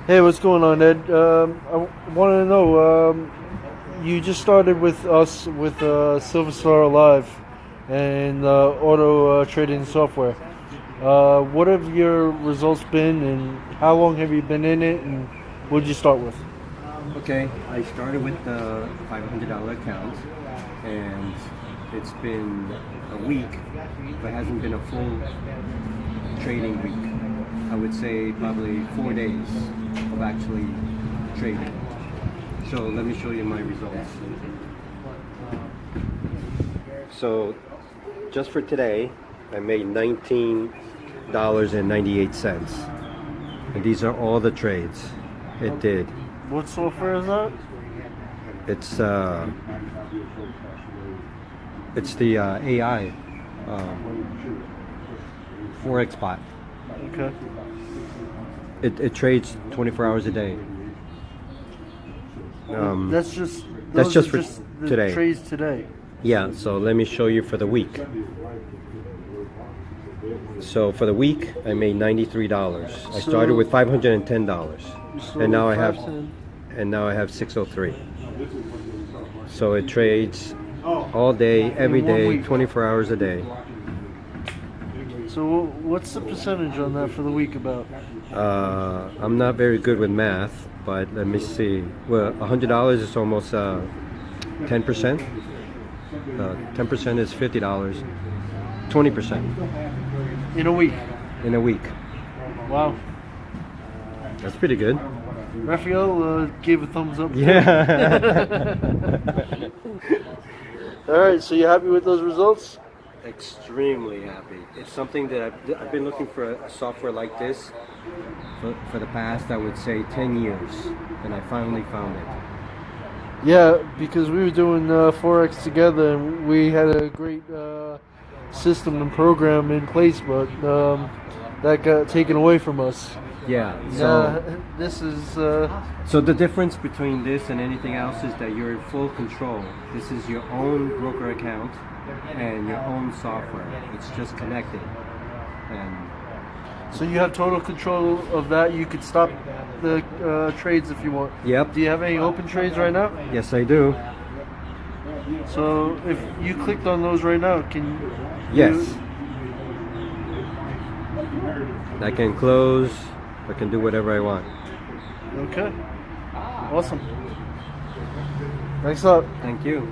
Hey, what's going on, Ed? I want to know. You just started with us with Silver Star Live and auto trading software. What have your results been, and how long have you been in it, and what did you start with? Okay, I started with the $500 account, and it's been a week, but it hasn't been a full trading week. I would say probably 4 days of actually trading. So let me show you my results. So just for today, I made $19.98, and these are all the trades it did. What software is that? It's the AI Forex bot. Okay. It trades 24 hours a day. That's just. That's Those just are for just the today. trades today. Yeah, so let me show you for the week. So for the week, I made $93. I started with $510, and now I have 603. So it trades all day, every In 1 day, week. 24 hours a day. So what's the percentage on that for the week about? I'm not very good with math, but let me see. Well, $100 is almost 10%. 10% is $50. 20% In a week. in a week. Wow. That's pretty good. Raphael gave a thumbs up. Yeah. All right, so you happy with those results? Extremely happy. It's something that I've been looking for a software like this for the past, I would say, 10 years, and I finally found it. Yeah, because we were doing Forex together and we had a great system and program in place, but that got taken away from us. Yeah. So This is. so the difference between this and anything else is that you're in full control. This is your own broker account and your own software. It's just connected. And So you have total control of that. You could stop the trades if you want. yep. Do you have any open trades right now? Yes, I do. So if you clicked on those right now, can you? Yes. I can close. I can do whatever I want. Okay. Awesome. Thanks a lot. Thank you.